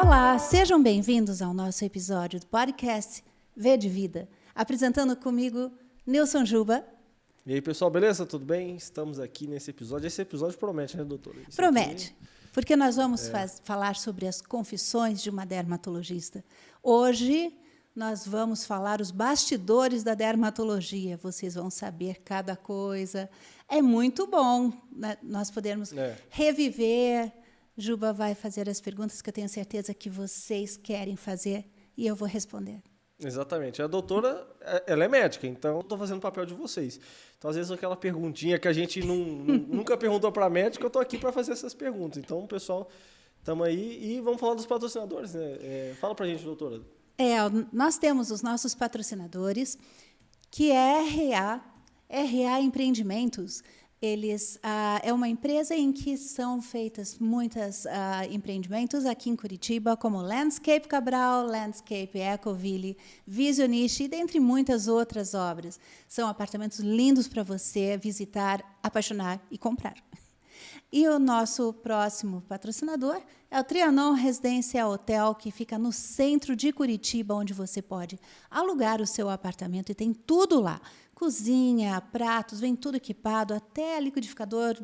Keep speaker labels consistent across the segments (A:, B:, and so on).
A: Olá, sejam bem-vindos ao nosso episódio do podcast V de Vida. Apresentando comigo, Nilson Juba.
B: E aí, pessoal, beleza? Tudo bem? Estamos aqui nesse episódio. Esse episódio promete, né, doutora?
A: Promete, porque nós vamos falar sobre as confissões de uma dermatologista. Hoje, nós vamos falar os bastidores da dermatologia. Vocês vão saber cada coisa. É muito bom, né? Nós podermos reviver. Juba vai fazer as perguntas que eu tenho certeza que vocês querem fazer e eu vou responder.
B: Exatamente. A doutora, ela é médica, então eu estou fazendo o papel de vocês. Então, às vezes, aquela perguntinha que a gente nunca perguntou para a médica, eu estou aqui para fazer essas perguntas. Então, pessoal, estamos aí e vamos falar dos patrocinadores, né? Fala para a gente, doutora.
A: Nós temos os nossos patrocinadores, que é RA Empreendimentos. Eles é uma empresa em que são feitas muitos empreendimentos aqui em Curitiba, como Landscape Cabral, Landscape Ecoville, Visioniche, e dentre muitas outras obras. São apartamentos lindos para você visitar, apaixonar e comprar. E o nosso próximo patrocinador é o Trianon Residência Hotel, que fica no centro de Curitiba, onde você pode alugar o seu apartamento e tem tudo lá. Cozinha, pratos, vem tudo equipado, até liquidificador,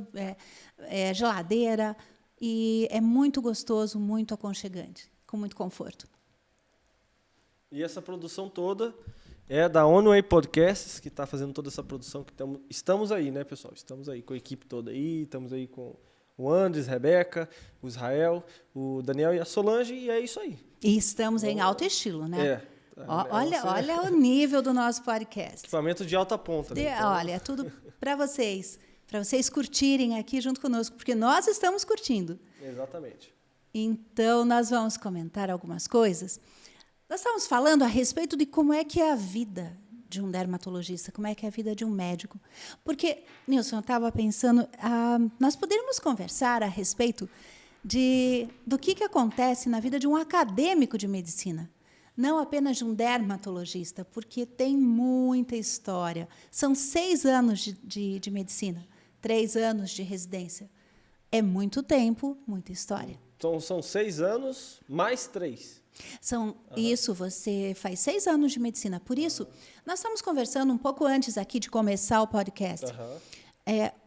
A: geladeira, e é muito gostoso, muito aconchegante, com muito conforto.
B: E essa produção toda é da Onway Podcasts, que está fazendo toda essa produção. Estamos aí, né, pessoal? Estamos aí com a equipe toda aí, estamos aí com o Andres, Rebeca, o Israel, o Daniel e a Solange, e é isso aí.
A: E estamos em alto estilo, né? Olha o nível do nosso podcast.
B: Equipamento de alta ponta. Né?
A: Então... Olha, é tudo para vocês curtirem aqui junto conosco, porque nós estamos curtindo.
B: Exatamente.
A: Então, nós vamos comentar algumas coisas. Nós estamos falando a respeito de como é que é a vida de um dermatologista, como é que é a vida de um médico. Porque, Nilson, eu estava pensando, nós poderíamos conversar a respeito do que acontece na vida de um acadêmico de medicina. Não apenas de um dermatologista, porque tem muita história. São 6 anos de medicina, 3 anos de residência. É muito tempo, muita história.
B: Então, são 6 anos mais 3.
A: Isso, você faz 6 anos de medicina. Por isso, nós estamos conversando um pouco antes aqui de começar o podcast.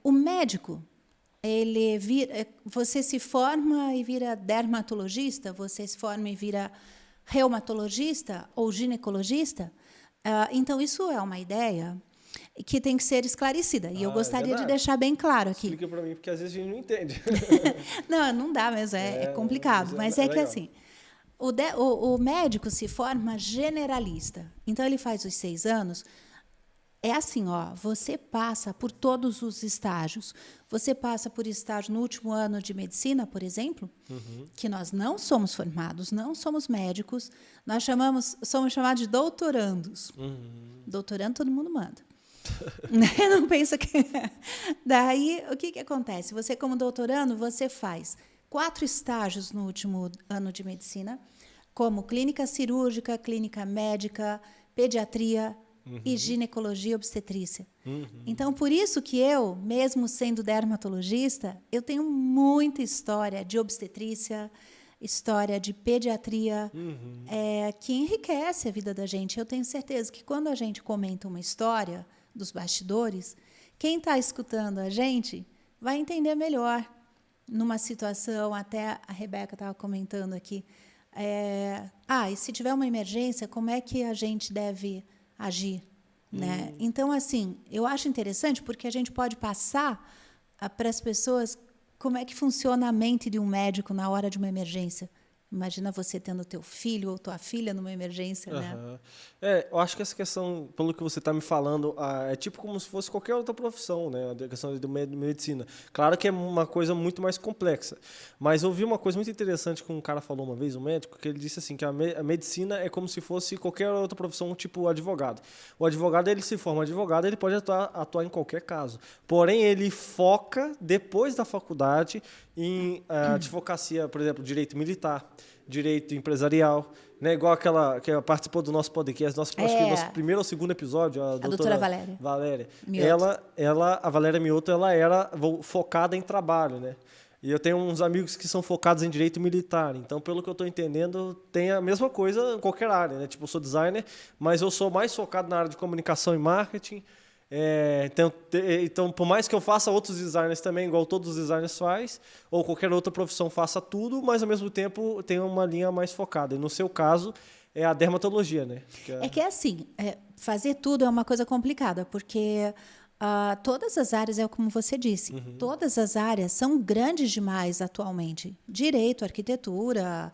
A: O médico, você se forma e vira dermatologista, você se forma e vira reumatologista ou ginecologista. Então, isso é uma ideia que tem que ser esclarecida. E eu gostaria de deixar bem claro aqui.
B: Explica para mim, porque às vezes a gente não entende.
A: Não dá mesmo, é complicado. Mas é que assim, o médico se forma generalista. Então, ele faz os 6 anos. É assim, você passa por todos os estágios. Você passa por estágio no último ano de medicina, por exemplo, que nós não somos formados, não somos médicos, nós somos chamados de doutorandos. Doutorando todo mundo manda. Não pensa que... Daí, o que acontece? Você, como doutorando, você faz 4 estágios no último ano de medicina, como clínica cirúrgica, clínica médica, pediatria, e ginecologia e obstetrícia. Então, por isso que eu, mesmo sendo dermatologista, eu tenho muita história de obstetrícia, história de pediatria, que enriquece a vida da gente. Eu tenho certeza que quando a gente comenta uma história dos bastidores, quem está escutando a gente vai entender melhor. Numa situação, até a Rebeca estava comentando aqui, e se tiver uma emergência, como é que a gente deve agir, né? Então, assim, eu acho interessante porque a gente pode passar para as pessoas como é que funciona a mente de um médico na hora de uma emergência. Imagina você tendo teu filho ou tua filha numa emergência, né?
B: Eu acho que essa questão, pelo que você está me falando, é tipo como se fosse qualquer outra profissão, né? A questão de medicina. Claro que é uma coisa muito mais complexa. Mas eu vi uma coisa muito interessante que um cara falou uma vez, um médico, que ele disse assim, que a medicina é como se fosse qualquer outra profissão, tipo advogado. O advogado, ele se forma advogado, ele pode atuar em qualquer caso. Porém, ele foca, depois da faculdade, em advocacia, por exemplo, direito militar, direito empresarial, né? Igual aquela que participou do nosso podcast, acho que nosso primeiro ou segundo episódio, a doutora Valéria. A Valéria Mioto, ela era focada em trabalho, né? E eu tenho uns amigos que são focados em direito militar. Então, pelo que eu estou entendendo, tem a mesma coisa em qualquer área, né? Tipo, eu sou designer, mas eu sou mais focado na área de comunicação e marketing. Então, por mais que eu faça outros designers também, igual todos os designers faz, ou qualquer outra profissão faça tudo, mas ao mesmo tempo tem uma linha mais focada. E no seu caso, é a dermatologia, né?
A: Que assim, fazer tudo é uma coisa complicada, porque todas as áreas, como você disse, todas as áreas são grandes demais atualmente. Direito, arquitetura,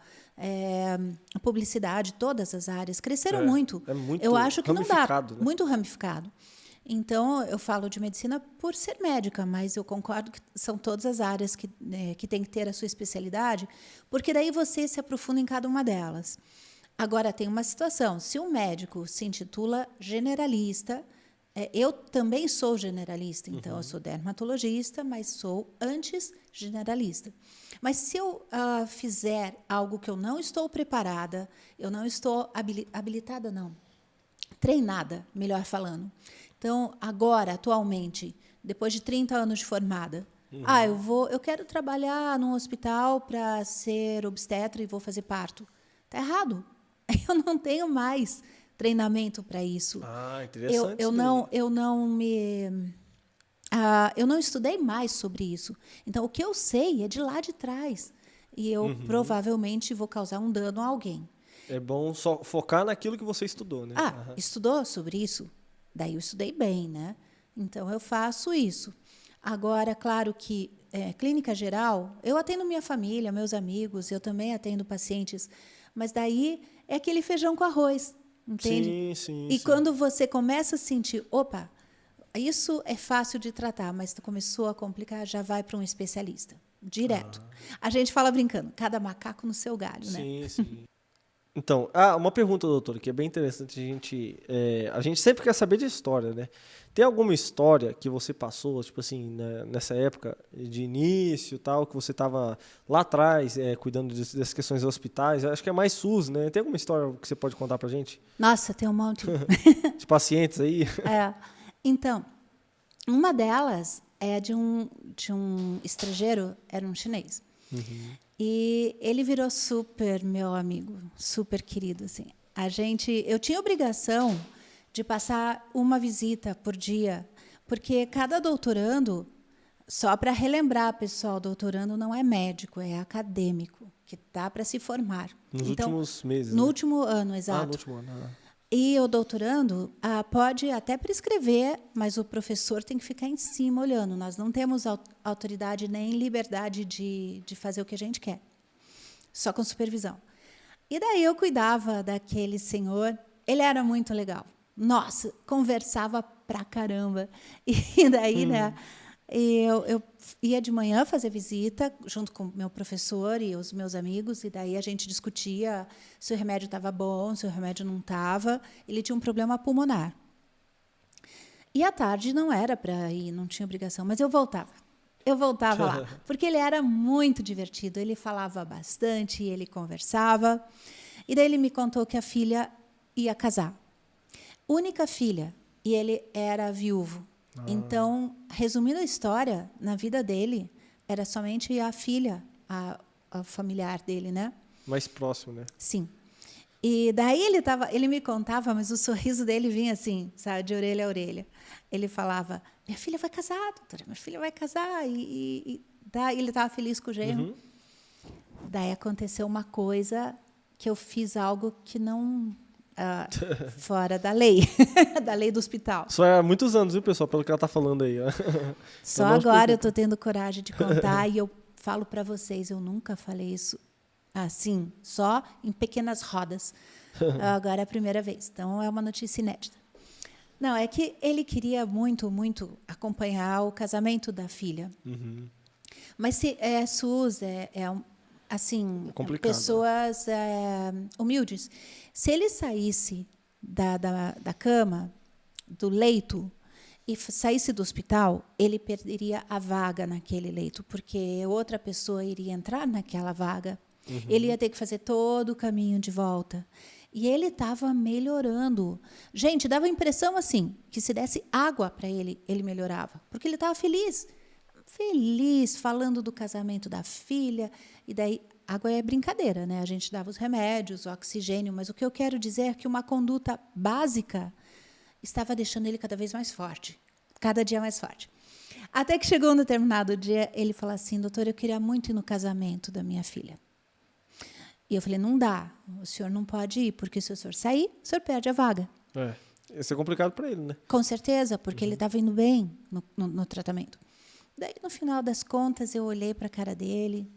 A: publicidade, todas as áreas cresceram muito.
B: É muito
A: eu acho que não dá,
B: né?
A: muito ramificado. Então, eu falo de medicina por ser médica, mas eu concordo que são todas as áreas que tem que ter a sua especialidade, porque daí você se aprofunda em cada uma delas. Agora, tem uma situação. Se um médico se intitula generalista, eu também sou generalista, então eu sou dermatologista, mas sou antes generalista. Mas se eu fizer algo que eu não estou preparada, eu não estou habilitada, não, treinada, melhor falando. Então, agora, atualmente, depois de 30 anos de formada, eu quero trabalhar num hospital para ser obstetra e vou fazer parto. Está errado. Eu não tenho mais treinamento para isso.
B: Interessante.
A: Eu não estudei mais sobre isso. Então, o que eu sei é de lá de trás. E eu provavelmente vou causar um dano a alguém.
B: É bom só focar naquilo que você estudou, né?
A: Estudou sobre isso? Daí eu estudei bem, né? Então, eu faço isso. Agora, claro que clínica geral, eu atendo minha família, meus amigos, eu também atendo pacientes, mas daí é aquele feijão com arroz, entende?
B: Sim.
A: E quando você começa a sentir, opa, isso é fácil de tratar, mas começou a complicar, já vai para um especialista, direto. A gente fala brincando, cada macaco no seu galho, né?
B: Sim. Então, uma pergunta, doutora, que é bem interessante. A gente sempre quer saber de história, né? Tem alguma história que você passou, tipo assim, nessa época de início, tal, que você estava lá atrás, cuidando das questões dos hospitais? Acho que é mais SUS, né? Tem alguma história que você pode contar pra gente?
A: Nossa, tem um monte.
B: De pacientes aí?
A: Então, uma delas é de um estrangeiro, era um chinês. E ele virou super meu amigo, super querido, assim. Eu tinha obrigação de passar uma visita por dia, porque cada doutorando, só para relembrar, pessoal, doutorando não é médico, é acadêmico, que está para se formar.
B: Nos últimos meses,
A: No
B: né?
A: último ano, exato.
B: No último ano.
A: E o doutorando pode até prescrever, mas o professor tem que ficar em cima olhando. Nós não temos autoridade nem liberdade de fazer o que a gente quer, só com supervisão. E daí eu cuidava daquele senhor, ele era muito legal. Nossa, conversava pra caramba. E daí, né, eu ia de manhã fazer visita junto com o meu professor e os meus amigos, e daí a gente discutia se o remédio estava bom, se o remédio não estava. Ele tinha um problema pulmonar. E à tarde não era para ir, não tinha obrigação, mas eu voltava. Eu voltava lá, porque ele era muito divertido, ele falava bastante, ele conversava. E daí ele me contou que a filha ia casar. Única filha, e ele era viúvo. Então, resumindo a história, na vida dele, era somente a filha, a familiar dele, né?
B: Mais próximo, né?
A: Sim. E daí ele me contava, mas o sorriso dele vinha assim, sabe, de orelha a orelha. Ele falava, minha filha vai casar, doutora, minha filha vai casar. E daí ele estava feliz com o genro. Daí aconteceu uma coisa que eu fiz algo que não... fora da lei, da lei do hospital.
B: Só há muitos anos, viu, pessoal, pelo que ela está falando aí.
A: Só agora eu estou tendo coragem de contar e eu falo para vocês, eu nunca falei isso assim, só em pequenas rodas. Agora é a primeira vez, então é uma notícia inédita. Não, é que ele queria muito, muito acompanhar o casamento da filha. Mas se é SUS, assim, pessoas humildes. Se ele saísse da cama, do leito, e saísse do hospital, ele perderia a vaga naquele leito, porque outra pessoa iria entrar naquela vaga. Ele ia ter que fazer todo o caminho de volta. E ele estava melhorando. Gente, dava a impressão assim, que se desse água para ele, ele melhorava, porque ele estava feliz. feliz, falando do casamento da filha. E daí, água é brincadeira, né? A gente dava os remédios, o oxigênio, mas o que eu quero dizer é que uma conduta básica estava deixando ele cada vez mais forte, cada dia mais forte. Até que chegou um determinado dia, ele falou assim: doutor, eu queria muito ir no casamento da minha filha. E eu falei: não dá, o senhor não pode ir, porque se o senhor sair, o senhor perde a vaga.
B: Isso é complicado para ele, né?
A: Com certeza, porque ele estava indo bem no tratamento. Daí, no final das contas, eu olhei para a cara dele,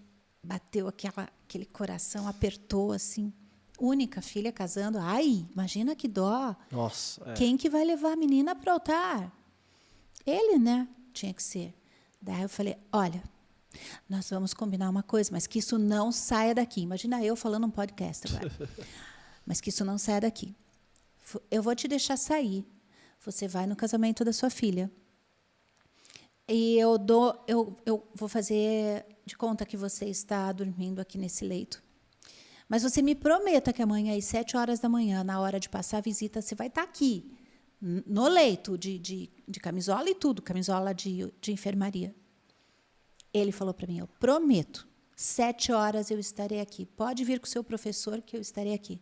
A: bateu aquele coração, apertou assim. Única filha casando. Ai, imagina que dó.
B: Nossa.
A: Quem que vai levar a menina para o altar? Ele, né? Tinha que ser. Daí eu falei: olha, nós vamos combinar uma coisa, mas que isso não saia daqui. Imagina eu falando um podcast agora. Mas que isso não saia daqui. Eu vou te deixar sair. Você vai no casamento da sua filha. E eu vou fazer de conta que você está dormindo aqui nesse leito. Mas você me prometa que amanhã, às 7h, na hora de passar a visita, você vai estar aqui, no leito, de camisola e tudo, camisola de enfermaria. Ele falou para mim: eu prometo, 7h eu estarei aqui. Pode vir com o seu professor que eu estarei aqui.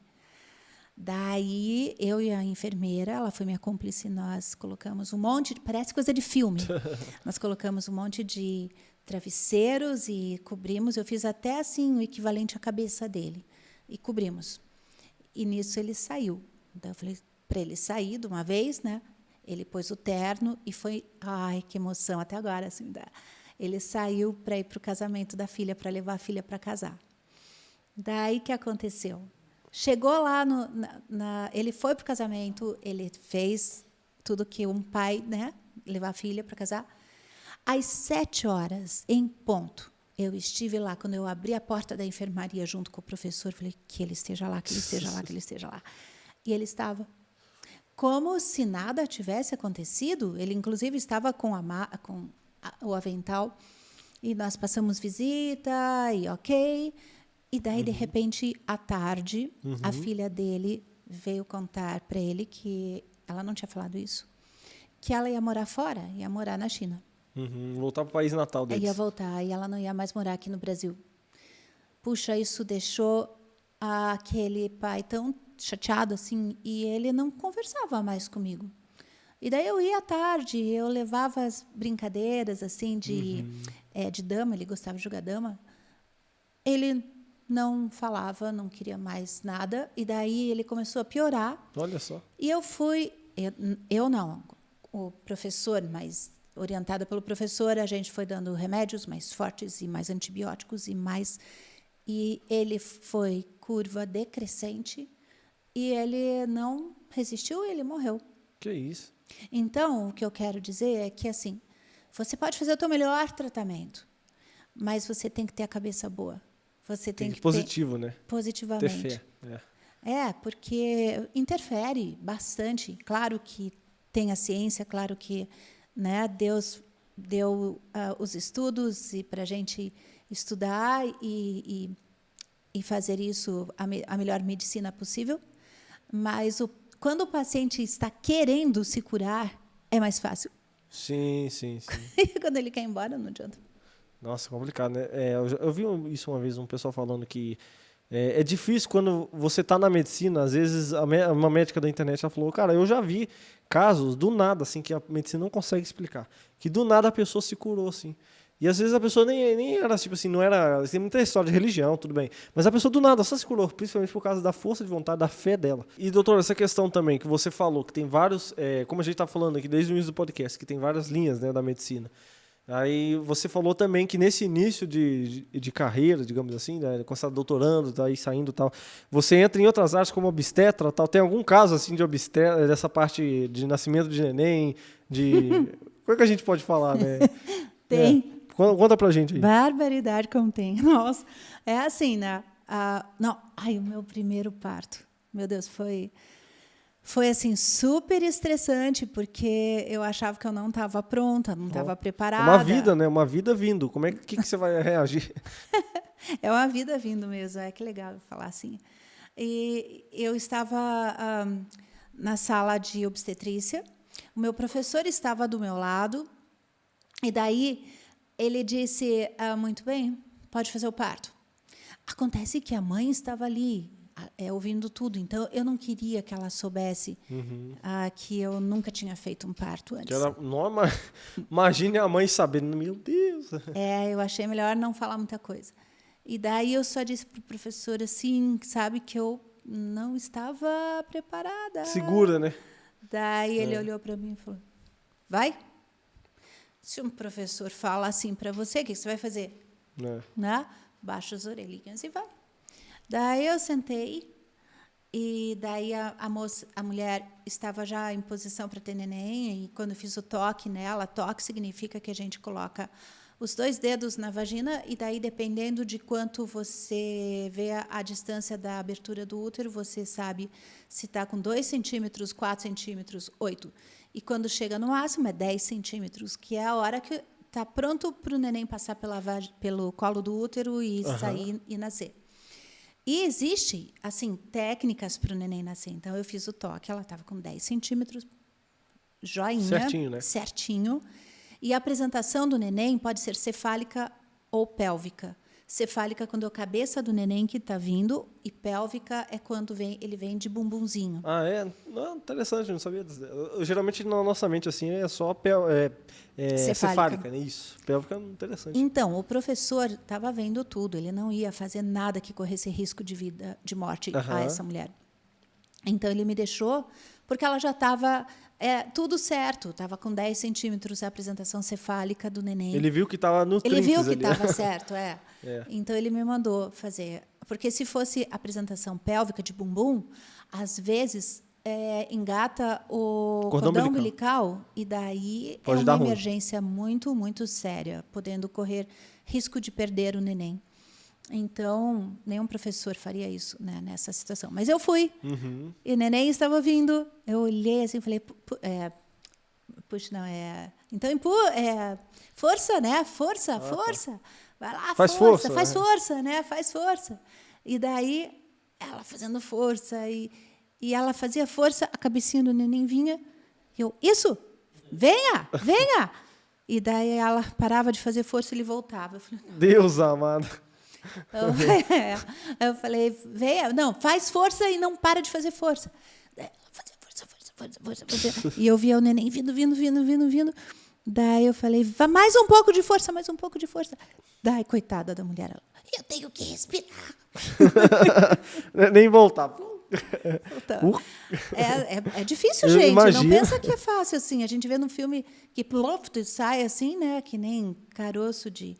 A: Daí, eu e a enfermeira, ela foi minha cúmplice, nós colocamos um monte, parece coisa de filme, nós colocamos um monte de travesseiros e cobrimos, eu fiz até assim o equivalente à cabeça dele, e cobrimos. E nisso ele saiu. Então, eu falei para ele sair de uma vez, né? Ele pôs o terno e foi, ai, que emoção, até agora, assim, ele saiu para ir para o casamento da filha, para levar a filha para casar. Daí, o que aconteceu? Chegou lá, ele foi para o casamento, ele fez tudo que um pai, né, levar a filha para casar. Às 7h, em ponto, eu estive lá. Quando eu abri a porta da enfermaria junto com o professor, falei: que ele esteja lá, que ele esteja lá, que ele esteja lá. E ele estava. Como se nada tivesse acontecido, ele, inclusive, estava com o avental. E nós passamos visita, e ok. E daí, de repente, à tarde, a filha dele veio contar para ele que ela não tinha falado isso, que ela ia morar fora, ia morar na China.
B: Voltar para o país natal deles.
A: Ia voltar, e ela não ia mais morar aqui no Brasil. Puxa, isso deixou aquele pai tão chateado assim, e ele não conversava mais comigo. E daí eu ia à tarde, eu levava as brincadeiras assim de dama, ele gostava de jogar dama. Ele não falava, não queria mais nada, e daí ele começou a piorar.
B: Olha só.
A: E eu fui, eu não, o professor, mas orientada pelo professor, a gente foi dando remédios mais fortes e mais antibióticos e ele foi curva decrescente e ele não resistiu e ele morreu.
B: Que isso?
A: Então, o que eu quero dizer é que, assim, você pode fazer o teu melhor tratamento, mas você tem que ter a cabeça boa. Você tem que
B: positivo, né?
A: Positivamente.
B: Ter fé.
A: Porque interfere bastante. Claro que tem a ciência, claro que, né, Deus deu os estudos e para a gente estudar e fazer isso a melhor medicina possível. Mas quando o paciente está querendo se curar, é mais fácil.
B: Sim.
A: E quando ele quer ir embora, não adianta.
B: Nossa, complicado, né? Eu vi isso uma vez, um pessoal falando que é difícil quando você está na medicina. Às vezes, uma médica da internet ela falou: cara, eu já vi casos do nada, assim, que a medicina não consegue explicar. Que do nada a pessoa se curou, assim. E às vezes a pessoa nem era, tipo assim, não era... Tem muita história de religião, tudo bem. Mas a pessoa do nada só se curou, principalmente por causa da força de vontade, da fé dela. E, doutor, essa questão também que você falou, que tem vários... como a gente está falando aqui desde o início do podcast, que tem várias linhas, né, da medicina. Aí você falou também que nesse início de carreira, digamos assim, né, quando você está doutorando, tá aí saindo e tal, você entra em outras áreas como obstetra, tal. Tem algum caso assim de obstetra, dessa parte de nascimento de neném, como é que a gente pode falar, né?
A: Tem.
B: Conta pra gente aí.
A: Barbaridade como tem. Nossa, é assim, né? O meu primeiro parto, meu Deus, foi assim super estressante, porque eu achava que eu não estava pronta, não estava preparada.
B: Uma vida, né? Uma vida vindo. Como é que você vai reagir?
A: É uma vida vindo mesmo. Que legal falar assim. E eu estava na sala de obstetrícia. O meu professor estava do meu lado. E daí Ele disse, muito bem, pode fazer o parto. Acontece que a mãe estava ali, ouvindo tudo. Então, eu não queria que ela soubesse que eu nunca tinha feito um parto antes.
B: Imagine a mãe sabendo, meu Deus.
A: Eu achei melhor não falar muita coisa. E daí eu só disse para o professor, assim, sabe, que eu não estava preparada.
B: Segura, né?
A: Daí ele olhou para mim e falou, vai? Se um professor fala assim para você, o que você vai fazer? Né? Baixa as orelhinhas e vai. Daí eu sentei e daí a mulher estava já em posição para ter neném e quando eu fiz o toque nela, toque significa que a gente coloca os 2 dedos na vagina e daí dependendo de quanto você vê a distância da abertura do útero, você sabe se está com 2 centímetros, 4 centímetros, 8. E quando chega no máximo é 10 centímetros, que é a hora que está pronto para o neném passar pelo colo do útero e sair e nascer. E existe, assim, técnicas para o neném nascer. Então, eu fiz o toque, ela estava com 10 centímetros, joinha.
B: Certinho, né?
A: Certinho. E a apresentação do neném pode ser cefálica ou pélvica. Cefálica quando é a cabeça do neném que está vindo e pélvica é quando ele vem de bumbumzinho.
B: Ah, é? Não, interessante, não sabia disso. Geralmente, na nossa mente, assim, é só cefálica, né? Isso. Pélvica é interessante.
A: Então, o professor estava vendo tudo. Ele não ia fazer nada que corresse risco de morte a essa mulher. Então, ele me deixou, porque ela já estava tudo certo. Estava com 10 centímetros a apresentação cefálica do neném.
B: Ele viu que estava no trinques
A: Ele viu que
B: ali.
A: estava certo, Então, ele me mandou fazer. Porque se fosse apresentação pélvica de bumbum, às vezes engata o cordão umbilical e daí
B: pode
A: é
B: dar
A: uma
B: ruim.
A: emergência muito, muito séria, podendo correr risco de perder o neném. Então, nenhum professor faria isso, né, nessa situação. Mas eu fui. E o neném estava vindo. Eu olhei assim e falei, puxa, não, então, força, né? Força. Vai lá,
B: faz força,
A: faz força, né? Faz força. E daí, ela fazendo força, e ela fazia força, a cabecinha do neném vinha, e eu, isso, venha! E daí ela parava de fazer força e ele voltava. Eu falei,
B: Deus amado.
A: Eu falei, venha, não, faz força e não para de fazer força. Fazia força. E eu via o neném vindo. Daí eu falei, mais um pouco de força. Daí, coitada da mulher, eu tenho que respirar.
B: Nem voltar.
A: É difícil,
B: Eu
A: gente.
B: imagino.
A: Não pensa que é fácil assim. A gente vê num filme que sai assim, né? Que nem caroço de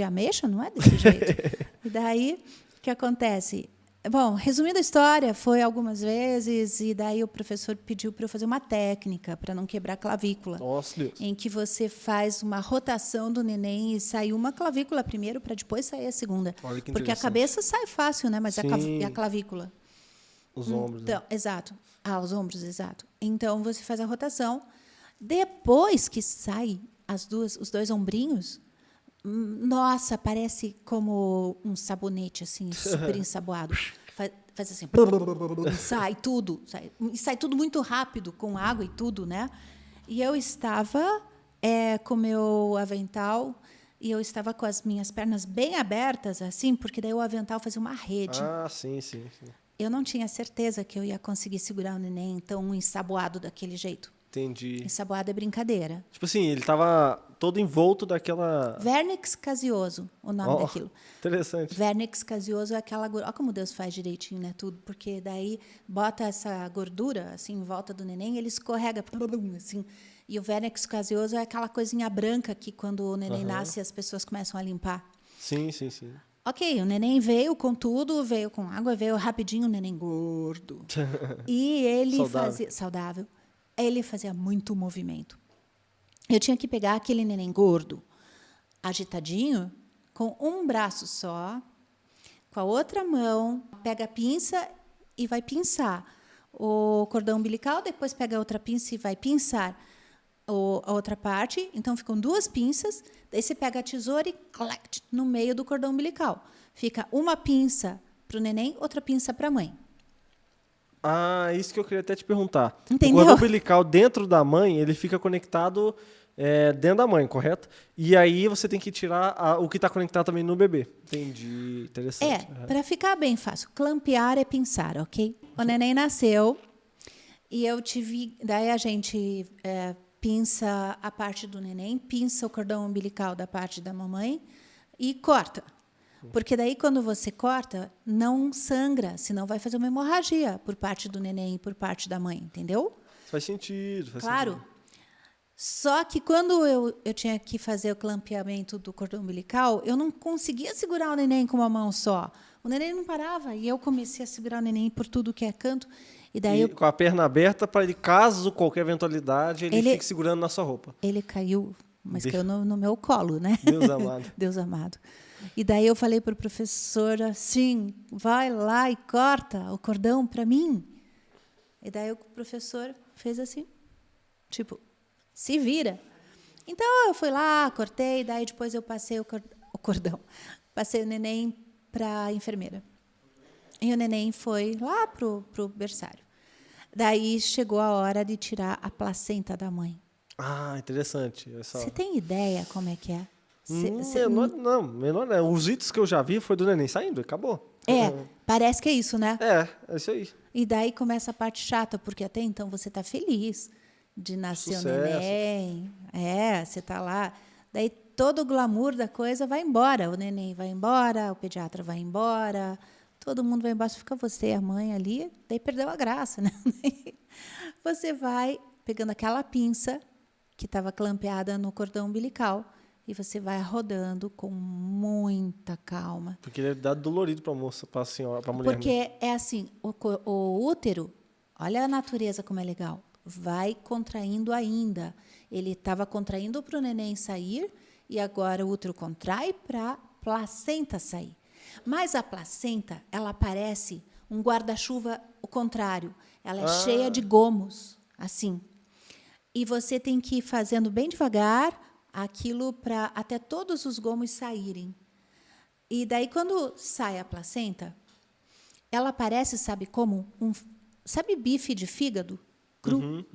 A: ameixa, não é desse jeito. E daí, o que acontece? Bom, resumindo a história, foi algumas vezes, e daí o professor pediu para eu fazer uma técnica para não quebrar a clavícula.
B: Nossa, Deus.
A: Em que você faz uma rotação do neném e sai uma clavícula primeiro para depois sair a segunda.
B: Olha que
A: porque a cabeça sai fácil, né? Mas é a clavícula.
B: Os ombros.
A: Então,
B: né?
A: exato. Os ombros, exato. Então, você faz a rotação. Depois que sai os 2 ombrinhos, nossa, parece como um sabonete, assim, super ensaboado. Faz assim, sai tudo. Sai tudo muito rápido, com água e tudo, né? E eu estava com meu avental, e eu estava com as minhas pernas bem abertas, assim, porque daí o avental fazia uma rede.
B: Ah, sim.
A: Eu não tinha certeza que eu ia conseguir segurar o neném tão ensaboado daquele jeito.
B: Entendi.
A: Ensaboado é brincadeira.
B: Tipo assim, ele estava todo envolto daquela...
A: Vernix caseoso, o nome daquilo.
B: Interessante.
A: Vernix caseoso é aquela... Olha como Deus faz direitinho, né? Tudo. Porque daí bota essa gordura assim, em volta do neném, ele escorrega. Assim, e o vernix caseoso é aquela coisinha branca que quando o neném nasce as pessoas começam a limpar.
B: Sim.
A: Ok, o neném veio com tudo, veio com água, veio rapidinho, o neném gordo. E ele fazia... Saudável. Ele fazia muito movimento. Eu tinha que pegar aquele neném gordo, agitadinho, com um braço só, com a outra mão, pega a pinça e vai pinçar o cordão umbilical, depois pega a outra pinça e vai pinçar a outra parte. Então, ficam 2 pinças, daí você pega a tesoura e clac, no meio do cordão umbilical. Fica uma pinça para o neném, outra pinça para a mãe.
B: Ah, isso que eu queria até te perguntar.
A: Entendeu?
B: O cordão umbilical dentro da mãe, ele fica conectado dentro da mãe, correto? E aí você tem que tirar o que está conectado também no bebê. Entendi, interessante.
A: Para ficar bem fácil, clampear é pinçar, ok? O neném nasceu e daí a gente pinça a parte do neném, pinça o cordão umbilical da parte da mamãe e corta. Porque daí, quando você corta, não sangra, senão vai fazer uma hemorragia por parte do neném e por parte da mãe, entendeu?
B: Faz sentido.
A: Claro. Só que quando eu tinha que fazer o clampeamento do cordão umbilical, eu não conseguia segurar o neném com uma mão só. O neném não parava e eu comecei a segurar o neném por tudo que é canto. E daí
B: com a perna aberta para ele, caso qualquer eventualidade, ele fique segurando na sua roupa.
A: Ele caiu, mas caiu no meu colo, né?
B: Deus amado.
A: Deus amado. E daí eu falei para o professor assim, vai lá e corta o cordão para mim. E daí o professor fez assim, tipo, se vira. Então eu fui lá, cortei, daí depois eu passei o cordão, passei o neném para a enfermeira. E o neném foi lá pro berçário. Daí chegou a hora de tirar a placenta da mãe.
B: Ah, interessante.
A: Você tem ideia como é que é?
B: Menor não. Os itens que eu já vi foi do neném saindo, acabou.
A: Parece que é isso, né?
B: É isso aí.
A: E daí começa a parte chata, porque até então você está feliz de nascer o neném. Você está lá. Daí todo o glamour da coisa vai embora. O neném vai embora, o pediatra vai embora, todo mundo vai embora, fica você, a mãe ali, daí perdeu a graça, né? Você vai pegando aquela pinça que estava clampeada no cordão umbilical e você vai rodando com muita calma.
B: Porque ele dá dolorido para a moça, para a senhora, para a mulher.
A: Porque é assim, o útero, olha a natureza como é legal, vai contraindo ainda. Ele estava contraindo para o neném sair e agora o útero contrai para a placenta sair. Mas a placenta, ela parece um guarda-chuva o contrário. Ela é cheia de gomos, assim. E você tem que ir fazendo bem devagar aquilo para até todos os gomos saírem. E daí, quando sai a placenta, ela parece, sabe como? Sabe bife de fígado cru?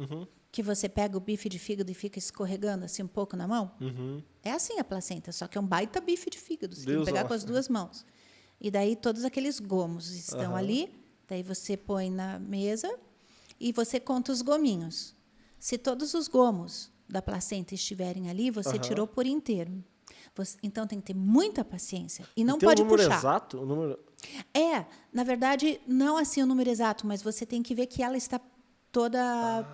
A: Que você pega o bife de fígado e fica escorregando assim um pouco na mão? É assim a placenta, só que é um baita bife de fígado. Você tem que pegar com as duas mãos. E daí todos aqueles gomos estão ali. Daí você põe na mesa e você conta os gominhos. Se todos os gomos da placenta estiverem ali, você tirou por inteiro. Então tem que ter muita paciência e não pode puxar.
B: Tem um número exato?
A: Na verdade, não assim o número exato, mas você tem que ver que ela está toda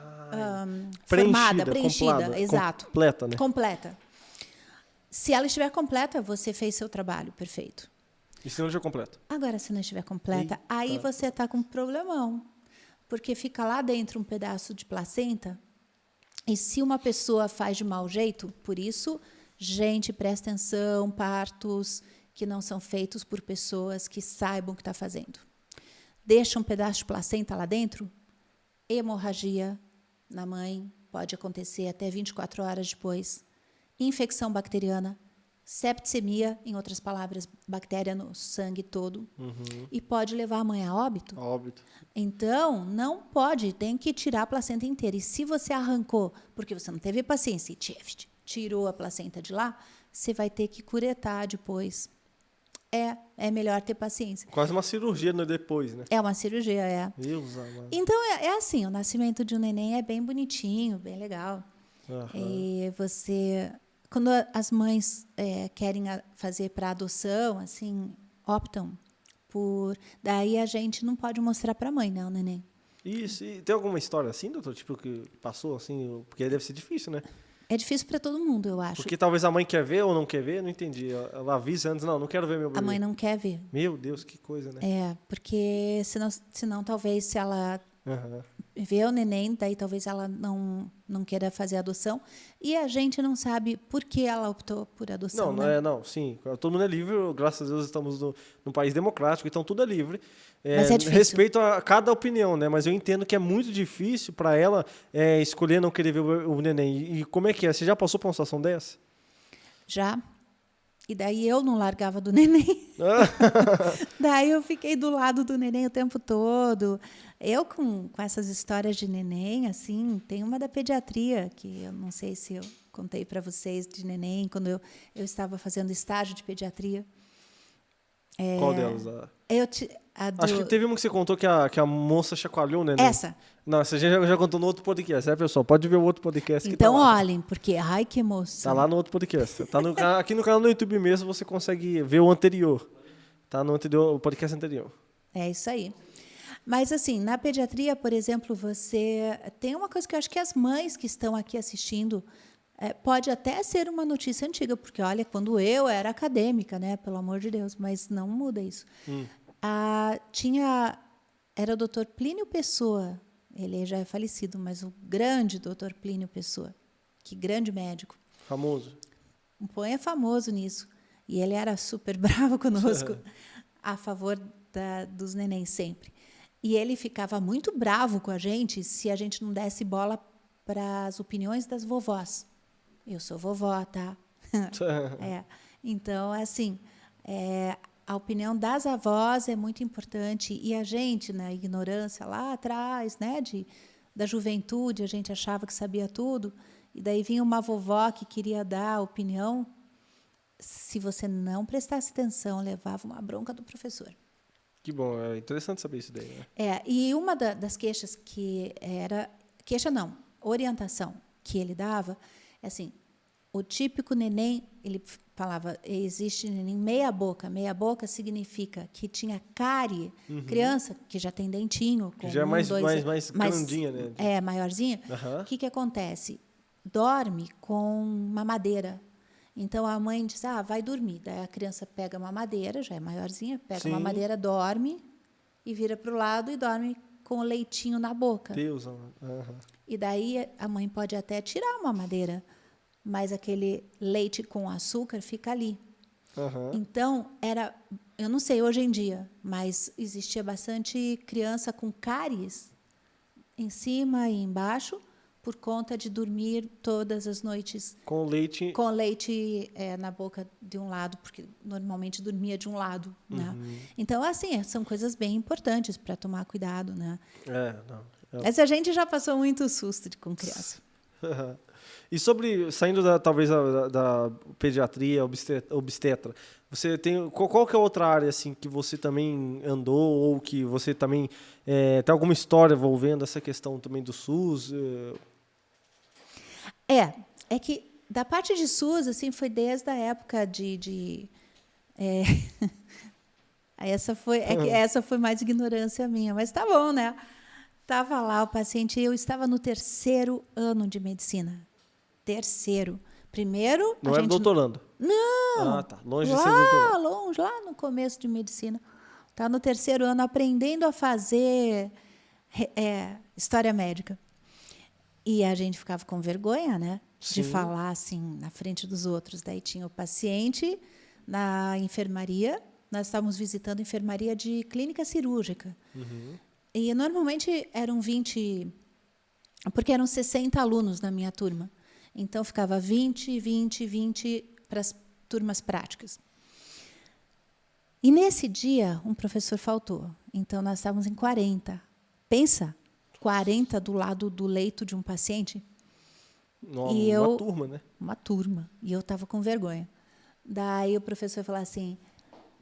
A: formada, preenchida, exato.
B: Completa, né?
A: Completa. Se ela estiver completa, você fez seu trabalho perfeito.
B: E se não estiver completa?
A: Agora, se não estiver completa, aí você está com um problemão. Porque fica lá dentro um pedaço de placenta. E se uma pessoa faz de mau jeito, por isso, gente, presta atenção, partos que não são feitos por pessoas que saibam o que está fazendo. Deixa um pedaço de placenta lá dentro, hemorragia na mãe, pode acontecer até 24 horas depois. Infecção bacteriana, septicemia, em outras palavras, bactéria no sangue todo, e pode levar a mãe a óbito. Então, não pode, tem que tirar a placenta inteira. E se você arrancou, porque você não teve paciência e tirou a placenta de lá, você vai ter que curetar depois. É melhor ter paciência.
B: Quase uma cirurgia no depois, né?
A: É uma cirurgia,
B: Deus amado.
A: Então, é assim, o nascimento de um neném é bem bonitinho, bem legal. E você... Quando as mães querem fazer para adoção, assim, optam por... Daí a gente não pode mostrar para a mãe, né, o neném.
B: Isso. E tem alguma história assim, doutor? Tipo, que passou assim? Porque deve ser difícil, né?
A: É difícil para todo mundo, eu acho.
B: Porque talvez a mãe quer ver ou não quer ver, não entendi. Ela avisa antes, não quero ver meu bebê.
A: A mãe não quer ver.
B: Meu Deus, que coisa, né?
A: Porque senão talvez se ela vê o neném, daí talvez ela não queira fazer a adoção. E a gente não sabe por que ela optou por adoção.
B: Sim. Todo mundo é livre, graças a Deus estamos num país democrático, então tudo é livre.
A: Mas é difícil.
B: Respeito a cada opinião, né? Mas eu entendo que é muito difícil para ela escolher não querer ver o neném. E como é que é? Você já passou por uma situação dessa?
A: Já. E daí eu não largava do neném. Daí eu fiquei do lado do neném o tempo todo. Eu, com essas histórias de neném, assim, tem uma da pediatria, que eu não sei se eu contei para vocês de neném, quando eu estava fazendo estágio de pediatria.
B: Qual delas? Acho que teve uma que você contou que a moça chacoalhou o neném.
A: Essa.
B: Não, essa já contou no outro podcast, né, pessoal? Pode ver o outro podcast.
A: Então,
B: que tá lá.
A: olhem, porque, ai, que emoção.
B: Tá lá no outro podcast. Tá aqui no canal do YouTube mesmo, você consegue ver o anterior. Tá no anterior, o podcast anterior.
A: É isso aí. Mas, assim, na pediatria, por exemplo, você tem uma coisa que eu acho que as mães que estão aqui assistindo pode até ser uma notícia antiga, porque, olha, quando eu era acadêmica, né, pelo amor de Deus, mas não muda isso. Era o doutor Plínio Pessoa, ele já é falecido, mas o grande doutor Plínio Pessoa, que grande médico.
B: Famoso.
A: O Põe é famoso nisso. E ele era super bravo conosco, a favor dos nenéns sempre. E ele ficava muito bravo com a gente se a gente não desse bola para as opiniões das vovós. Eu sou vovó, tá? Então, assim, a opinião das avós é muito importante. E a gente, na ignorância lá atrás, né, da juventude, a gente achava que sabia tudo. E daí vinha uma vovó que queria dar a opinião. Se você não prestasse atenção, levava uma bronca do professor.
B: Que bom, é interessante saber isso daí, né?
A: E uma das queixas que era... Queixa não, orientação que ele dava, é assim, o típico neném, ele falava, existe neném meia boca. Meia boca significa que tinha cárie, criança que já tem dentinho. Com
B: que já é mais grandinha, né?
A: Maiorzinha. O que acontece? Dorme com mamadeira. Então, a mãe diz, vai dormir. Daí a criança pega uma mamadeira, já é maiorzinha, pega uma mamadeira, dorme, e vira para o lado e dorme com o leitinho na boca.
B: Deus,
A: E daí a mãe pode até tirar uma mamadeira, mas aquele leite com açúcar fica ali. Então, eu não sei hoje em dia, mas existia bastante criança com cáries em cima e embaixo, por conta de dormir todas as noites
B: com leite
A: na boca de um lado, porque normalmente dormia de um lado, né? Então, assim, são coisas bem importantes para tomar cuidado, né? Mas a gente já passou muito susto com criança.
B: E saindo talvez da pediatria, obstetra, você tem qual que é outra área assim que você também andou ou que você também tem alguma história envolvendo essa questão também do SUS?
A: É que da parte de SUS, assim, foi desde a época essa foi mais ignorância minha, mas tá bom, né? Tava lá o paciente, eu estava no 3º ano de medicina. 3º. Primeiro,
B: não era doutorando?
A: Não.
B: Tá. Longe de ser doutorando.
A: Longe, lá no começo de medicina. Tá no 3º ano aprendendo a fazer história médica. E a gente ficava com vergonha, né? De falar assim na frente dos outros. Daí tinha o paciente na enfermaria. Nós estávamos visitando a enfermaria de clínica cirúrgica. E normalmente eram 20, porque eram 60 alunos na minha turma. Então ficava 20 para as turmas práticas. E nesse dia um professor faltou. Então nós estávamos em 40. Pensa, 40 do lado do leito de um paciente.
B: Uma turma, né?
A: Uma turma. E eu estava com vergonha. Daí o professor falou assim,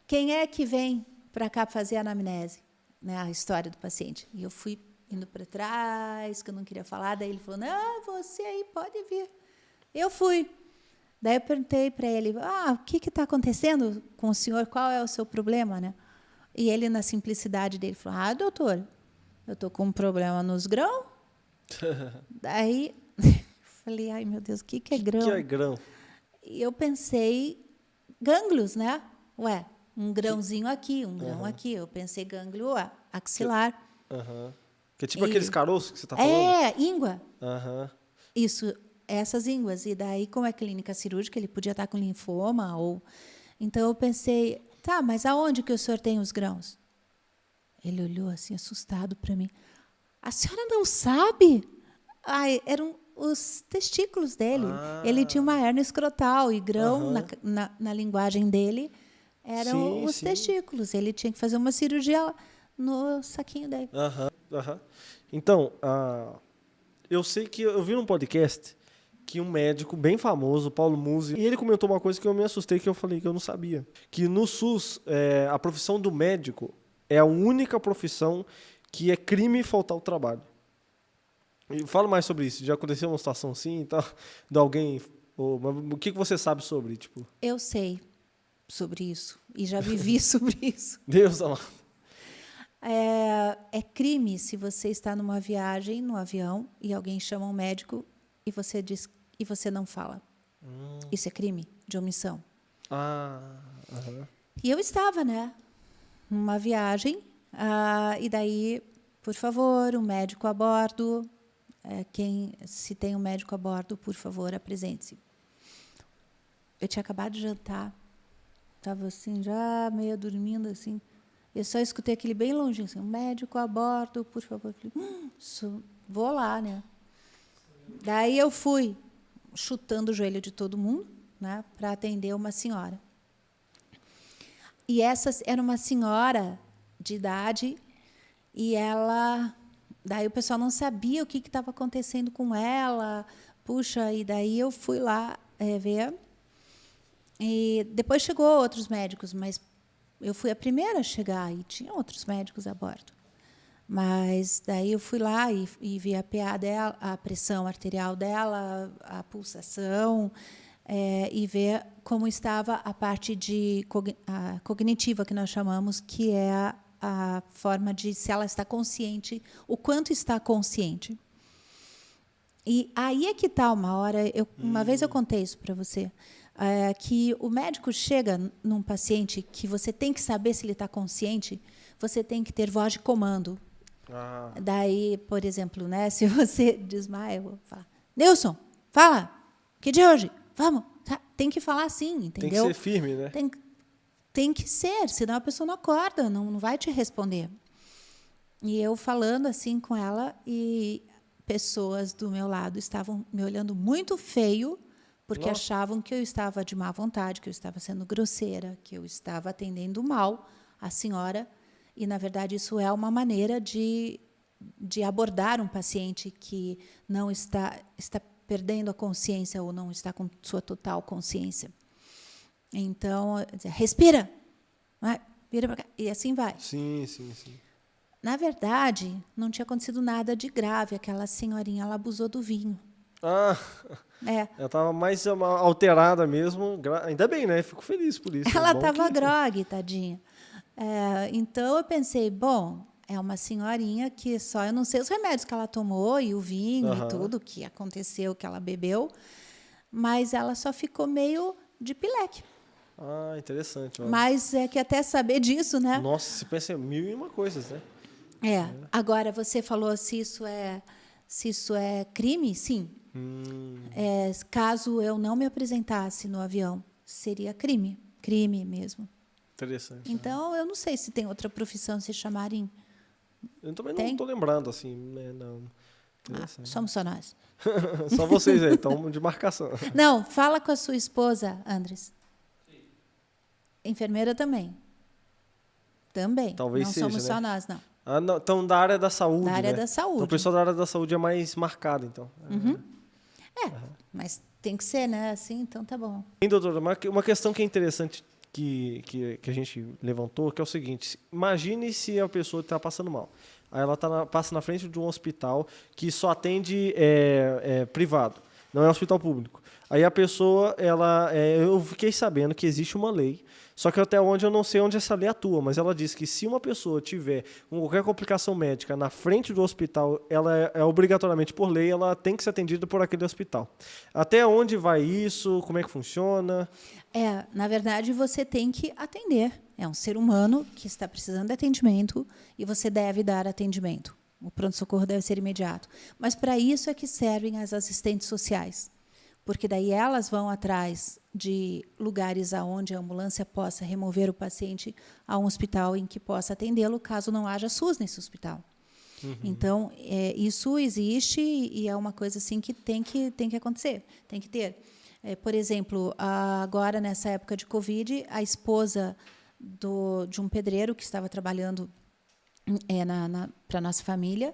A: quem é que vem para cá fazer a anamnese? Né, a história do paciente. E eu fui indo para trás, que eu não queria falar. Daí ele falou, não, você aí pode vir. Eu fui. Daí eu perguntei para ele, o que está acontecendo com o senhor? Qual é o seu problema? Né? E ele, na simplicidade dele, falou, doutor, eu estou com um problema nos grãos. Daí falei, ai, meu Deus, o que é grão?
B: O que é grão?
A: E eu pensei, gânglios, né? Um grãozinho aqui, um grão aqui. Eu pensei gânglio axilar.
B: Que é tipo aqueles caroços que você está falando?
A: Íngua. Isso, essas ínguas. E daí, como é clínica cirúrgica, ele podia estar com linfoma. Então, eu pensei, mas aonde que o senhor tem os grãos? Ele olhou assim, assustado para mim. A senhora não sabe? Eram os testículos dele. Ele tinha uma hérnia escrotal e grão, na linguagem dele, eram os testículos. Ele tinha que fazer uma cirurgia no saquinho dele.
B: Então, eu sei que eu vi num podcast que um médico bem famoso, Paulo Musi, e ele comentou uma coisa que eu me assustei, que eu falei que eu não sabia. Que no SUS, a profissão do médico é a única profissão que é crime faltar ao trabalho. E fala mais sobre isso. Já aconteceu uma situação assim e tal? De alguém... o que você sabe sobre? Tipo?
A: Eu sei sobre isso e já vivi sobre isso.
B: Deus amado.
A: É crime se você está numa viagem, no avião, e alguém chama um médico e você diz e você não fala. Isso é crime de omissão. E eu estava, né, numa viagem, e daí, por favor, um médico a bordo. Se tem um médico a bordo, por favor, apresente-se. Eu tinha acabado de jantar, estava assim, já meio dormindo, assim. Eu só escutei aquele bem longinho, assim, um médico a bordo, por favor. Eu falei, vou lá, né? Daí eu fui chutando o joelho de todo mundo, né, para atender uma senhora. E essa era uma senhora de idade e ela... Daí o pessoal não sabia o que estava acontecendo com ela. Puxa, e daí eu fui lá ver. E depois chegou outros médicos, mas eu fui a primeira a chegar e tinha outros médicos a bordo. Mas daí eu fui lá e vi a PA dela, a pressão arterial dela, a pulsação, e ver como estava a parte cognitiva, que nós chamamos, que é a forma de se ela está consciente, o quanto está consciente. E aí é que está uma hora, uma vez eu contei isso para você, que o médico chega num paciente que você tem que saber se ele está consciente, você tem que ter voz de comando. Daí, por exemplo, né, se você desmaia, eu vou falar, Nilson, fala, que dia é hoje? Vamos. Tem que falar assim, entendeu?
B: Tem que ser firme, né?
A: Tem que ser, senão a pessoa não acorda, não vai te responder. E eu falando assim com ela, e pessoas do meu lado estavam me olhando muito feio, porque achavam que eu estava de má vontade, que eu estava sendo grosseira, que eu estava atendendo mal a senhora. E, na verdade, isso é uma maneira de abordar um paciente que não está perdendo a consciência ou não está com sua total consciência. Então, respira, vira para cá, e assim vai.
B: Sim.
A: Na verdade, não tinha acontecido nada de grave. Aquela senhorinha, ela abusou do vinho.
B: Ela estava mais alterada mesmo. Ainda bem, né? Fico feliz por isso.
A: Ela estava grogue, tadinha. Então, eu pensei, bom, é uma senhorinha que eu não sei os remédios que ela tomou e o vinho e tudo que aconteceu, que ela bebeu, mas ela só ficou meio de pileque.
B: Interessante. Ó.
A: Mas é que até saber disso, né?
B: Nossa, você pensa em 1001 coisas, né?
A: Agora, você falou se isso é crime? Sim. Caso eu não me apresentasse no avião, seria crime. Crime mesmo.
B: Interessante.
A: Então, eu não sei se tem outra profissão se chamarem.
B: Eu também não estou lembrando, assim, né? Não.
A: Somos só nós.
B: Só vocês aí, estão de marcação.
A: Não, fala com a sua esposa, Andres. Sim. Enfermeira também. Também.
B: Talvez
A: não
B: seja,
A: somos
B: né?
A: só nós, não.
B: Não. Então, da área da saúde,
A: Da área
B: né?
A: da saúde.
B: Então, o pessoal da área da saúde é mais marcado, então.
A: Mas tem que ser, né? Assim, então tá bom.
B: Sim, doutora, uma questão que é interessante que a gente levantou, que é o seguinte: imagine se a pessoa está passando mal. Aí ela passa na frente de um hospital que só atende privado, não é um hospital público. Aí a pessoa, eu fiquei sabendo que existe uma lei, só que até onde eu não sei onde essa lei atua, mas ela diz que se uma pessoa tiver qualquer complicação médica na frente do hospital, ela obrigatoriamente, por lei, ela tem que ser atendida por aquele hospital. Até onde vai isso? Como é que funciona?
A: Na verdade, você tem que atender. É um ser humano que está precisando de atendimento e você deve dar atendimento. O pronto-socorro deve ser imediato. Mas, para isso, é que servem as assistentes sociais. Porque daí elas vão atrás de lugares onde a ambulância possa remover o paciente a um hospital em que possa atendê-lo, caso não haja SUS nesse hospital. Então, isso existe e é uma coisa assim que tem que acontecer, tem que ter. Por exemplo, agora, nessa época de Covid, a esposa de um pedreiro que estava trabalhando para a nossa família,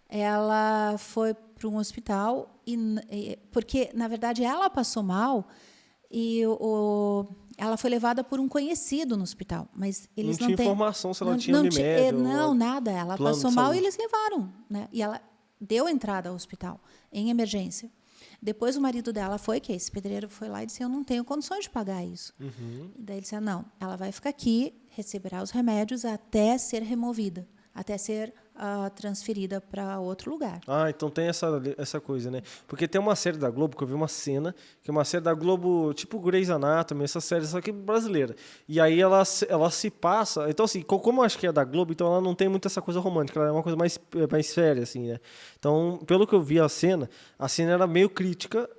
A: ela foi para um hospital, porque, na verdade, ela passou mal e ela foi levada por um conhecido no hospital. Mas eles
B: não tinha informação se ela tinha Unimed.
A: Não, nada. Ela passou mal e eles levaram. Né? E ela deu entrada ao hospital, em emergência. Depois o marido dela foi, que esse pedreiro foi lá e disse, eu não tenho condições de pagar isso. Daí ele disse, não, ela vai ficar aqui, receberá os remédios até ser removida, até ser transferida para outro lugar.
B: Então tem essa coisa, né? Porque tem uma série da Globo, que eu vi uma cena, que é uma série da Globo, tipo Grey's Anatomy, essa série, só que brasileira. E aí ela se passa... Então, assim, como eu acho que é da Globo, então ela não tem muito essa coisa romântica, ela é uma coisa mais séria, assim, né? Então, pelo que eu vi a cena era meio crítica.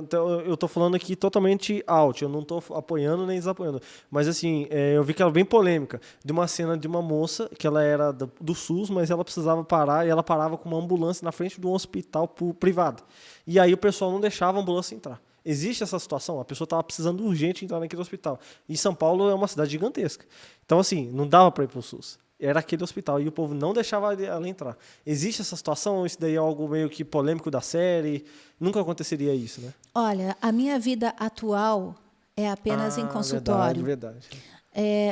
B: Então, eu tô falando aqui totalmente out, eu não tô apoiando nem desapoiando. Mas, assim, eu vi que ela é bem polêmica, de uma cena de uma moça, que ela era do SUS, mas ela precisava parar e ela parava com uma ambulância na frente de um hospital privado. E aí o pessoal não deixava a ambulância entrar. Existe essa situação, a pessoa estava precisando urgente entrar naquele hospital. E São Paulo é uma cidade gigantesca. Então, assim, não dava para ir para o SUS. Era aquele hospital e o povo não deixava ela entrar. Existe essa situação? Isso daí é algo meio que polêmico da série? Nunca aconteceria isso, né?
A: Olha, a minha vida atual é apenas em consultório.
B: Verdade.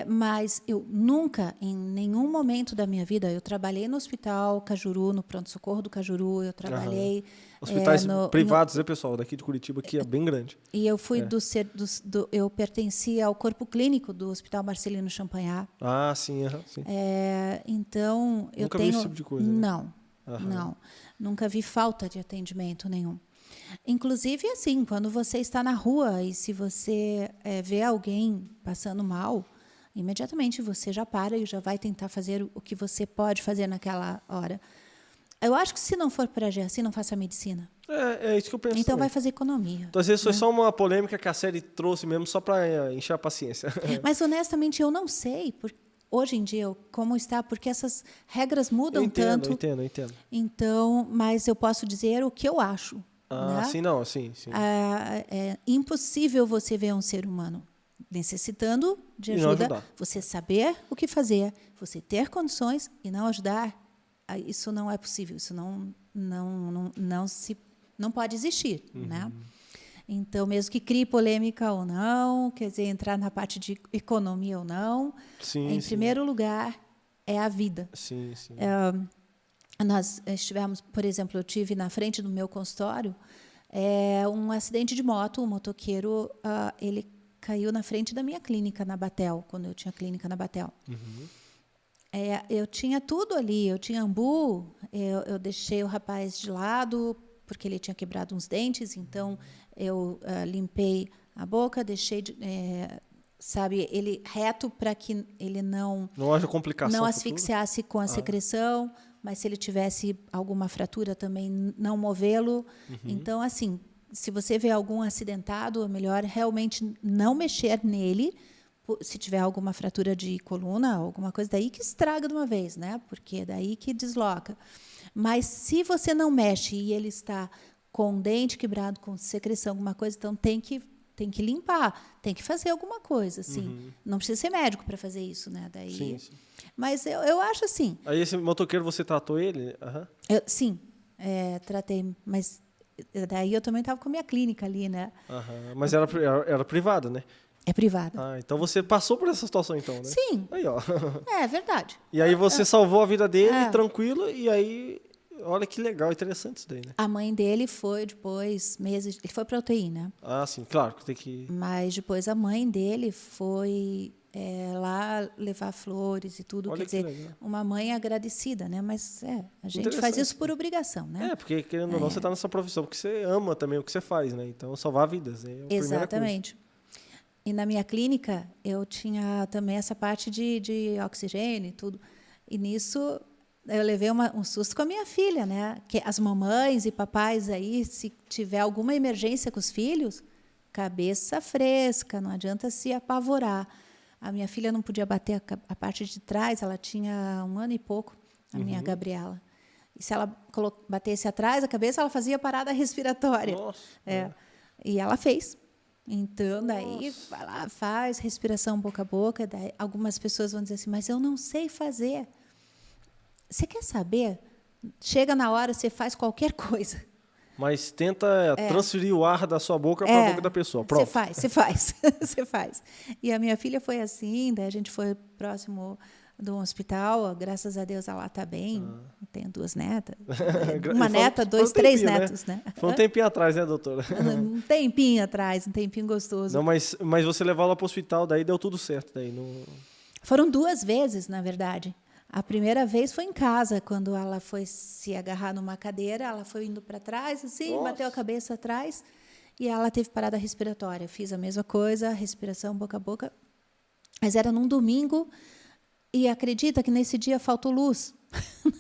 A: Mas eu nunca, em nenhum momento da minha vida, eu trabalhei no Hospital Cajuru, no pronto-socorro do Cajuru, eu trabalhei...
B: Hospitais privados, né, pessoal? Daqui de Curitiba, que é bem grande.
A: E eu fui eu pertencia ao corpo clínico do Hospital Marcelino Champagnat.
B: Sim, sim.
A: Então, eu
B: nunca
A: tenho...
B: vi esse tipo de coisa, né?
A: Não. Nunca vi falta de atendimento nenhum. Inclusive, assim, quando você está na rua e se você vê alguém passando mal, imediatamente você já para e já vai tentar fazer o que você pode fazer naquela hora. Eu acho que se não for para agir assim, não faça medicina.
B: É isso que eu penso.
A: Então vai fazer economia.
B: Então, às vezes foi só uma polêmica que a série trouxe mesmo, só para encher a paciência.
A: Mas, honestamente, eu não sei, hoje em dia, como está, porque essas regras mudam tanto.
B: Eu entendo.
A: Então, mas eu posso dizer o que eu acho. Né?
B: Sim.
A: É impossível você ver um ser humano necessitando de ajuda, você saber o que fazer, você ter condições e não ajudar. Isso não é possível, isso não pode existir. Né? Então, mesmo que crie polêmica ou não, quer dizer, entrar na parte de economia ou não, em primeiro lugar, é a vida.
B: Sim.
A: Nós estivemos, por exemplo, eu tive na frente do meu consultório um acidente de moto, um motoqueiro, ele caiu na frente da minha clínica na Batel, quando eu tinha clínica na Batel. Eu tinha tudo ali, eu tinha ambu, eu deixei o rapaz de lado, porque ele tinha quebrado uns dentes, então eu limpei a boca, deixei ele reto para que ele não
B: haja complicação,
A: não asfixiasse com a secreção, mas se ele tivesse alguma fratura também não movê-lo. Então, assim, se você vê algum acidentado, é melhor realmente não mexer nele. Se tiver alguma fratura de coluna, alguma coisa, daí que estraga de uma vez, né? Porque é daí que desloca. Mas se você não mexe e ele está com dente quebrado, com secreção, alguma coisa, então tem que limpar, tem que fazer alguma coisa, assim. Não precisa ser médico para fazer isso, né? Daí, sim. Mas eu acho assim...
B: Aí esse motoqueiro, você tratou ele?
A: Sim, tratei, mas daí eu também estava com a minha clínica ali, né?
B: Mas era privada, né?
A: É privada.
B: Então você passou por essa situação, então, né?
A: Sim.
B: Aí, ó.
A: É verdade.
B: E aí você salvou a vida dele, tranquilo, e aí... Olha que legal, interessante isso daí, né?
A: A mãe dele foi depois, meses... Ele foi para a UTI, né?
B: Sim, claro, tem que...
A: Mas depois a mãe dele foi lá levar flores e tudo.
B: Olha,
A: quer dizer, uma mãe agradecida, né? Mas a gente faz isso por obrigação, né?
B: Porque, querendo ou não, você está nessa profissão porque você ama também o que você faz, né? Então, salvar vidas, né?
A: Exatamente. E na minha clínica, eu tinha também essa parte de oxigênio e tudo. E nisso... Eu levei um susto com a minha filha, né? Que as mamães e papais aí, se tiver alguma emergência com os filhos, cabeça fresca, não adianta se apavorar. A minha filha não podia bater a parte de trás, ela tinha 1 ano e pouco, a minha Gabriela. E se ela batesse atrás a cabeça, ela fazia parada respiratória.
B: Nossa.
A: E ela fez. Então, daí, vai lá, faz respiração boca a boca. Daí, algumas pessoas vão dizer assim, mas eu não sei fazer. Você quer saber Chega na hora, você faz qualquer coisa.
B: Mas tenta transferir o ar da sua boca para a boca da pessoa. Pronto.
A: Você faz. Você faz. E a minha filha foi assim, daí a gente foi próximo de um hospital, graças a Deus ela está bem, tenho 2 netas, uma neta, 2, 3 netos, né?
B: Foi um tempinho atrás, né, doutora?
A: Um tempinho atrás, um tempinho gostoso.
B: Não, mas você levou ela para o hospital, daí deu tudo certo. Daí não...
A: Foram 2 vezes, na verdade. A primeira vez foi em casa, quando ela foi se agarrar numa cadeira, ela foi indo para trás, assim,
B: Nossa.
A: bateu a cabeça atrás, e ela teve parada respiratória. Fiz a mesma coisa, respiração boca a boca. Mas era num domingo, e acredita que nesse dia faltou luz.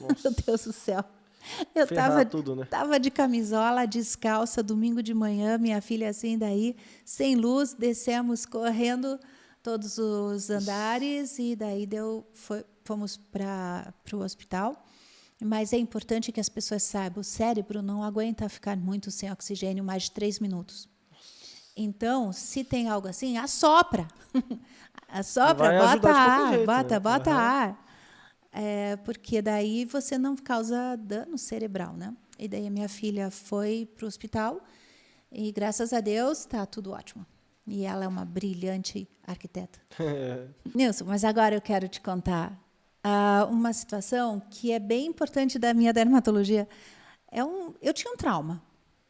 A: Meu Deus do céu. Eu estava de camisola, descalça, domingo de manhã, minha filha assim, daí, sem luz, descemos correndo todos os andares, e daí fomos para o hospital. Mas é importante que as pessoas saibam, o cérebro não aguenta ficar muito sem oxigênio mais de 3 minutos. Então, se tem algo assim, assopra. Assopra, bota ar, bota ar. Porque daí você não causa dano cerebral, né? E daí a minha filha foi para o hospital e, graças a Deus, está tudo ótimo. E ela é uma brilhante arquiteta. Nilson, mas agora eu quero te contar uma situação que é bem importante da minha dermatologia. Eu tinha um trauma.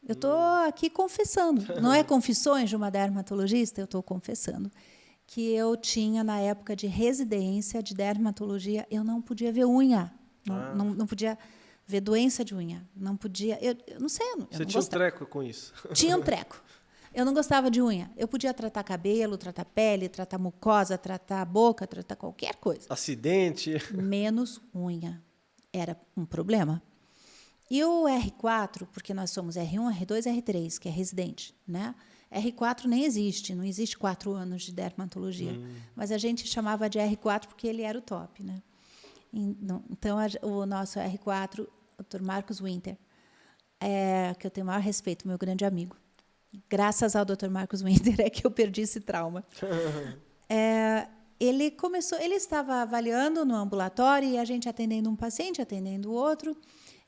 A: Eu estou aqui confessando. Não é confissões de uma dermatologista, eu estou confessando. Que eu tinha, na época de residência de dermatologia, eu não podia ver unha. Não podia ver doença de unha. Não podia... Eu não sei.
B: Você tinha um treco com isso?
A: Tinha um treco. Eu não gostava de unha. Eu podia tratar cabelo, tratar pele, tratar mucosa, tratar boca, tratar qualquer coisa.
B: Acidente.
A: Menos unha. Era um problema. E o R4, porque nós somos R1, R2, R3, que é residente, né? R4 nem existe, não existe 4 anos de dermatologia. Mas a gente chamava de R4 porque ele era o top, né? Então, o nosso R4, o Dr. Marcos Winter, que eu tenho o maior respeito, meu grande amigo. Graças ao Dr. Marcos Winter é que eu perdi esse trauma. Ele estava avaliando no ambulatório e a gente atendendo um paciente, atendendo o outro.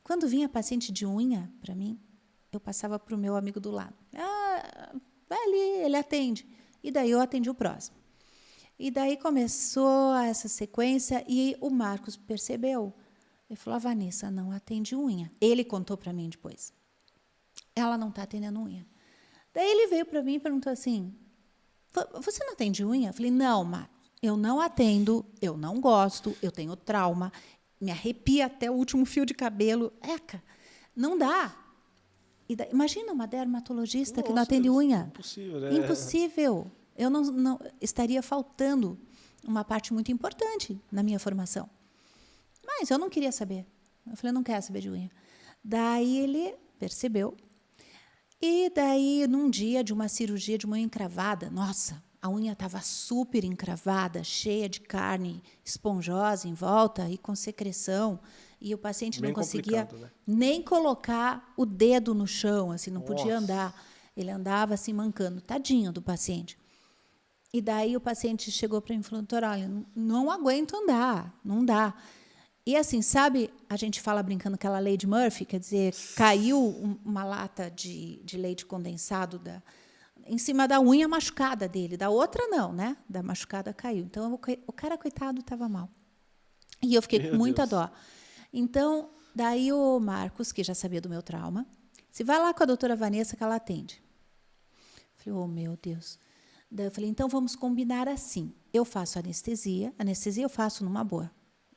A: Quando vinha paciente de unha para mim, eu passava para o meu amigo do lado. Vai ali, ele atende. E daí eu atendi o próximo. E daí começou essa sequência e o Marcos percebeu. Ele falou, Vanessa, não atende unha. Ele contou para mim depois. Ela não está atendendo unha. Daí ele veio para mim e perguntou assim, você não atende unha? Eu falei, não, Marcos, eu não atendo, eu não gosto, eu tenho trauma, me arrepia até o último fio de cabelo. Não dá. Imagina uma dermatologista que não atende unha.
B: Impossível, né?
A: Impossível. Eu não estaria faltando uma parte muito importante na minha formação. Mas eu não queria saber. Eu falei, não quero saber de unha. Daí ele percebeu. E daí, num dia de uma cirurgia de uma unha encravada, nossa, a unha estava super encravada, cheia de carne esponjosa em volta e com secreção. E o paciente não conseguia nem colocar o dedo no chão, assim, não podia andar. Ele andava assim, mancando. Tadinho do paciente. E daí o paciente chegou para mim e falou, doutora, olha, não aguento andar, não dá. E assim, sabe, a gente fala brincando aquela lei de Murphy, quer dizer, caiu uma lata de leite condensado em cima da unha machucada dele. Da outra, não, né? Da machucada caiu. Então, o cara, coitado, estava mal. E eu fiquei com muita dó. Então, daí o Marcos, que já sabia do meu trauma, se vai lá com a doutora Vanessa que ela atende. Eu falei, oh, meu Deus. Daí eu falei, então vamos combinar assim. Eu faço anestesia eu faço numa boa.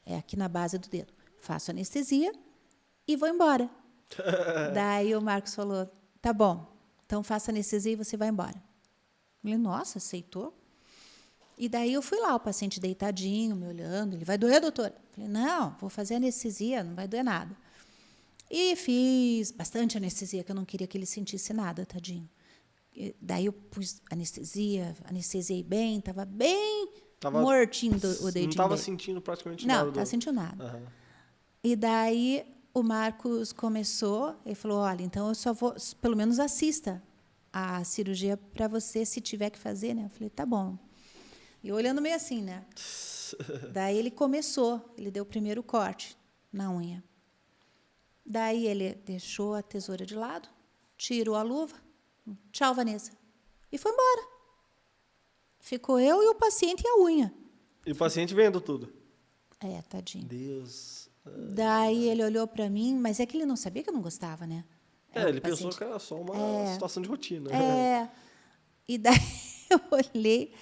A: É aqui na base do dedo. Faço anestesia e vou embora. Daí o Marcos falou, tá bom, então faça anestesia e você vai embora. Eu falei, nossa, aceitou? E daí eu fui lá, o paciente deitadinho, me olhando. Ele, vai doer, doutora? Eu falei, não, vou fazer anestesia, não vai doer nada. E fiz bastante anestesia, que eu não queria que ele sentisse nada, tadinho. E daí eu pus anestesia, anestesiei bem, estava bem mortinho o dedinho. Não
B: estava sentindo praticamente nada.
A: Não, estava sentindo nada. E daí o Marcos começou, ele falou, olha, então eu só vou, pelo menos assista a cirurgia para você, se tiver que fazer, né? Eu falei, tá bom. E eu olhando meio assim, né? Daí ele começou, ele deu o primeiro corte na unha. Daí ele deixou a tesoura de lado, tirou a luva, tchau, Vanessa, e foi embora. Ficou eu e o paciente e a unha.
B: E o paciente vendo tudo.
A: Tadinho.
B: Deus.
A: Daí ele olhou para mim, mas é que ele não sabia que eu não gostava, né?
B: Ele pensou que era só uma situação de rotina.
A: E daí eu olhei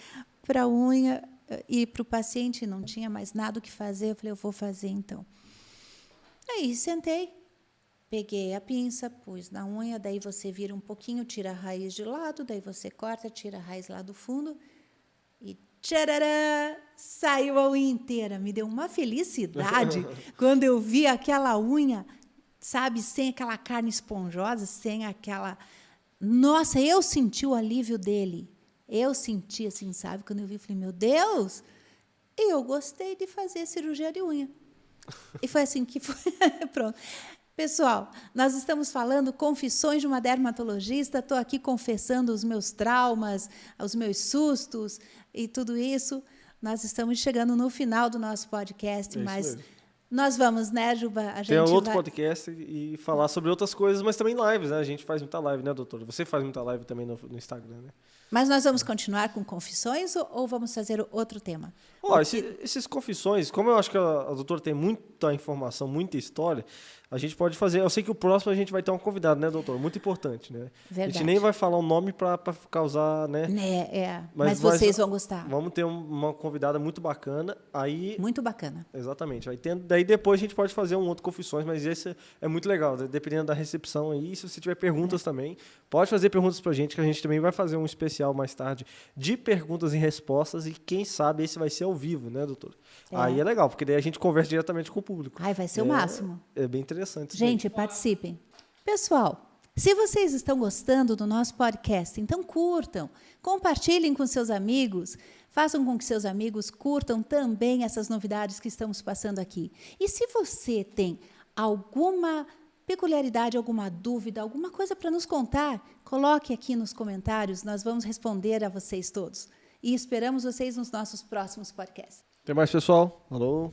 A: para a unha e para o paciente, não tinha mais nada o que fazer. Eu falei, eu vou fazer então. Aí sentei, peguei a pinça, pus na unha, daí você vira um pouquinho, tira a raiz de lado, daí você corta, tira a raiz lá do fundo e tcharará, saiu a unha inteira. Me deu uma felicidade quando eu vi aquela unha, sabe, sem aquela carne esponjosa, sem aquela... Nossa, eu senti o alívio dele. Eu senti, assim, sabe, quando eu vi, eu falei, meu Deus, eu gostei de fazer cirurgia de unha. E foi assim que foi. Pronto. Pessoal, nós estamos falando confissões de uma dermatologista, estou aqui confessando os meus traumas, os meus sustos e tudo isso. Nós estamos chegando no final do nosso podcast, mas nós vamos, né, Juba?
B: Tem outro podcast e falar sobre outras coisas, mas também lives, né? A gente faz muita live, né, doutora? Você faz muita live também no Instagram, né?
A: Mas nós vamos continuar com confissões ou vamos fazer outro tema?
B: Esses confissões, como eu acho que a doutora tem muita informação, muita história, a gente pode fazer... Eu sei que o próximo a gente vai ter um convidado, né, doutor? Muito importante, né?
A: Verdade.
B: A gente nem vai falar o nome para causar, né?
A: Mas vocês vão gostar.
B: Vamos ter uma convidada muito bacana.
A: Muito bacana.
B: Exatamente. Daí depois a gente pode fazer um outro confissões, mas esse é muito legal, dependendo da recepção aí. Se você tiver perguntas também, pode fazer perguntas pra gente, que a gente também vai fazer um especial mais tarde de perguntas e respostas, e quem sabe esse vai ser ao vivo, né, doutor? Aí é legal, porque daí a gente conversa diretamente com o público.
A: Vai ser o máximo.
B: É bem interessante.
A: Gente, participem. Pessoal, se vocês estão gostando do nosso podcast, então curtam, compartilhem com seus amigos, façam com que seus amigos curtam também essas novidades que estamos passando aqui. E se você tem alguma peculiaridade, alguma dúvida, alguma coisa para nos contar, coloque aqui nos comentários, nós vamos responder a vocês todos. E esperamos vocês nos nossos próximos podcasts.
B: Até mais, pessoal. Alô.